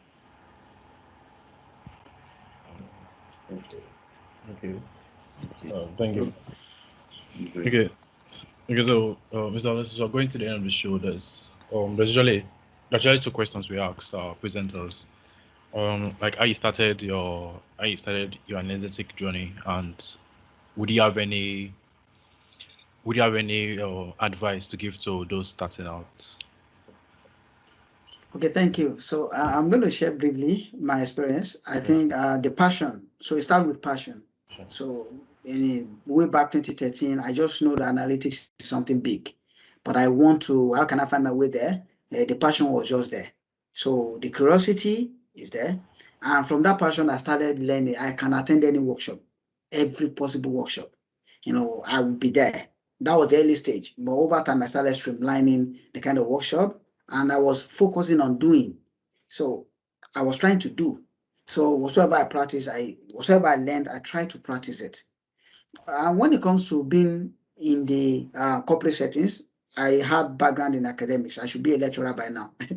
A: Okay. Thank you. Okay. So, Mr. Alice, so going to the end of the show, there's usually two questions we ask our presenters. Like how you started your analytic journey, and would you have any advice to give to those starting out?
B: Okay, thank you. So I'm going to share briefly my experience. I think the passion. So it started with passion.
A: Sure.
B: So way back 2013, I just know that analytics is something big, but I want to. How can I find my way there? The passion was just there. So the curiosity is there, and from that passion, I started learning. I can attend any workshop, every possible workshop. I will be there. That was the early stage, but over time, I started streamlining the kind of workshop. And I was focusing on doing. So I was trying to do. So whatsoever I practice, whatsoever I learned, I try to practice it. When it comes to being in the corporate settings, I had background in academics. I should be a lecturer by now, but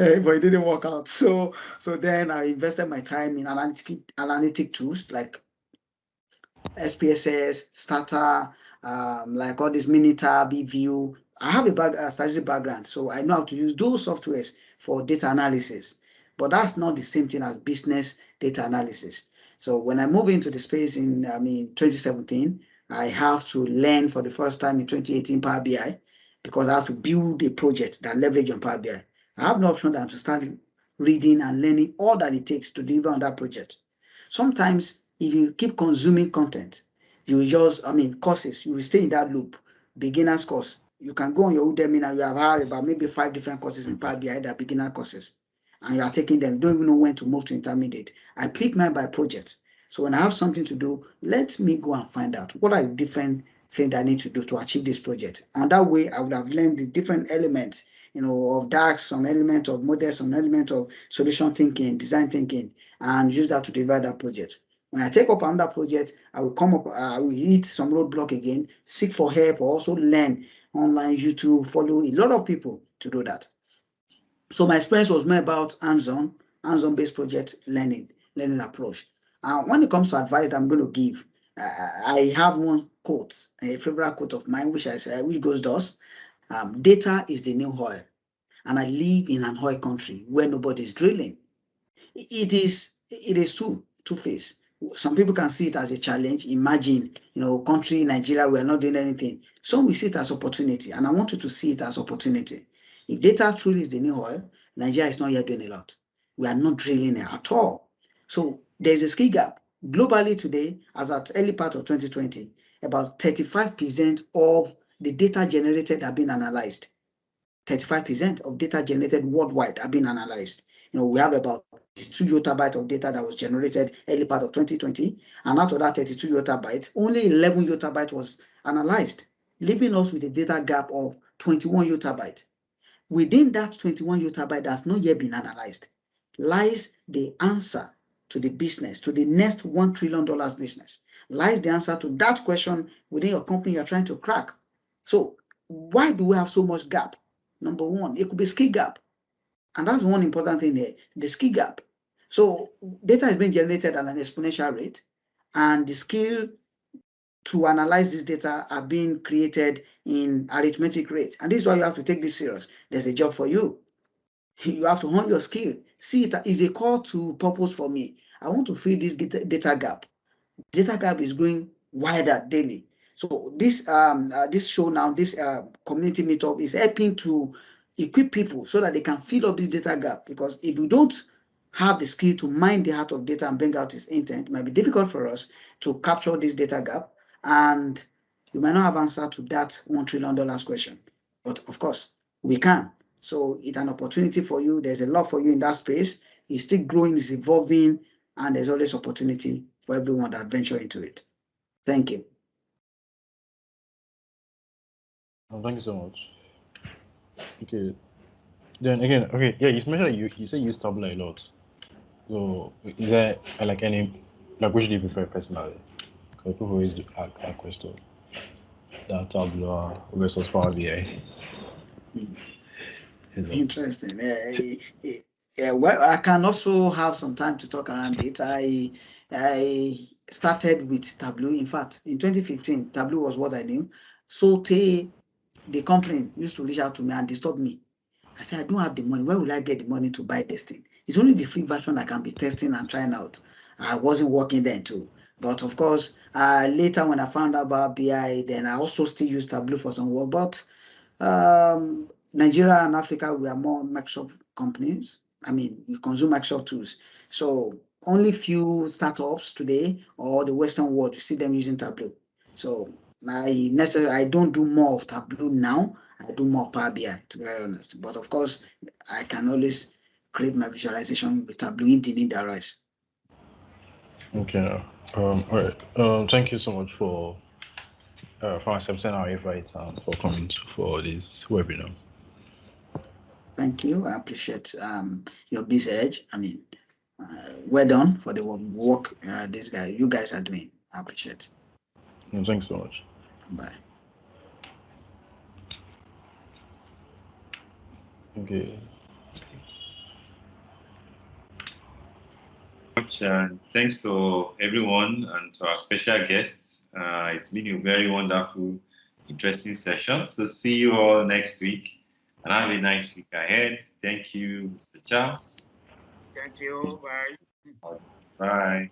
B: it didn't work out. So then I invested my time in analytic tools like SPSS, Starter, like all this Minitab, BView. I have a statistics background, so I know how to use those softwares for data analysis. But that's not the same thing as business data analysis. So when I moved into the space in 2017, I have to learn for the first time in 2018 Power BI because I have to build a project that leverage on Power BI. I have no option than to start reading and learning all that it takes to deliver on that project. Sometimes if you keep consuming content, you will just, courses, you will stay in that loop. Beginner's course, you can go on your Udemy now, you have had about maybe 5 different courses in Power BI that are beginner courses, and you are taking them, you don't even know when to move to intermediate. I pick mine by project. So when I have something to do, let me go and find out what are the different things I need to do to achieve this project. And that way, I would have learned the different elements, of DAX, some element of models, some element of solution thinking, design thinking, and use that to deliver that project. When I take up another project, I will come up, I will hit some roadblock again, seek for help, or also learn online, YouTube, follow a lot of people to do that. So my experience was more about hands-on based project learning approach. When it comes to advice that I'm going to give, I have one quote, a favorite quote of mine, which goes thus: data is the new oil, and I live in an oil country where nobody's drilling. It is two-faced. Some people can see it as a challenge. Imagine, country Nigeria, we are not doing anything. Some will see it as opportunity, and I want you to see it as opportunity. If data truly is the new oil, Nigeria is not yet doing a lot. We are not drilling it at all. So there's a skill gap. Globally today, as at early part of 2020, about 35% of the data generated have been analyzed. 35% of data generated worldwide have been analyzed. We have about 32 yottabyte of data that was generated early part of 2020, and out of that 32 yottabyte, only 11 yottabyte was analyzed, leaving us with a data gap of 21 yottabyte. Within that 21 yottabyte that has not yet been analyzed lies the answer to the business, to the next $1 trillion business, lies the answer to that question within your company you're trying to crack. So why do we have so much gap? Number one, it could be skill gap. And that's one important thing here, the skill gap. So data is being generated at an exponential rate, and the skill to analyze this data are being created in arithmetic rate. And this is why you have to take this serious. There's a job for you. You have to hone your skill. See, it is a call to purpose for me. I want to fill this data gap. Data gap is growing wider daily. So this show now, this community meetup is helping to equip people so that they can fill up this data gap. Because if we don't have the skill to mine the heart of data and bring out its intent, it might be difficult for us to capture this data gap. And you might not have answer to that $1 trillion question. But of course, we can. So it's an opportunity for you. There's a lot for you in that space. It's still growing, it's evolving, and there's always opportunity for everyone that venture into it. Thank you.
A: Oh, thank you so much. Okay. Then again, okay, yeah, you mentioned you say you use Tableau a lot. So is there like any, like, which do you prefer personally? Because people always ask that question. That Tableau versus Power BI.
B: Interesting. Well, I can also have some time to talk around it. I started with Tableau. In fact, in 2015, Tableau was what I knew. So the company used to reach out to me and disturb me. I said, I don't have the money. Where will I get the money to buy this thing? It's only the free version I can be testing and trying out. I wasn't working then too. But of course, later when I found out about BI, then I also still used Tableau for some work. But Nigeria and Africa, we are more Microsoft companies. I mean, we consume Microsoft tools. So only few startups today or the Western world, you see them using Tableau. So I don't do more of Tableau now. I do more Power BI, to be very honest. But of course, I can always create my visualization with Tableau if the need arises.
A: Okay. All right. Thank you so much for accepting our invite and for coming for this webinar.
B: Thank you. I appreciate your UrBizEdge. I mean, well done for the work you guys are doing. I appreciate it.
A: Thanks so much.
B: Bye.
A: Okay.
D: Thanks to everyone and to our special guests. It's been a very wonderful, interesting session. So see you all next week and have a nice week ahead. Thank you, Mr. Charles.
G: Thank you. Bye.
D: Bye.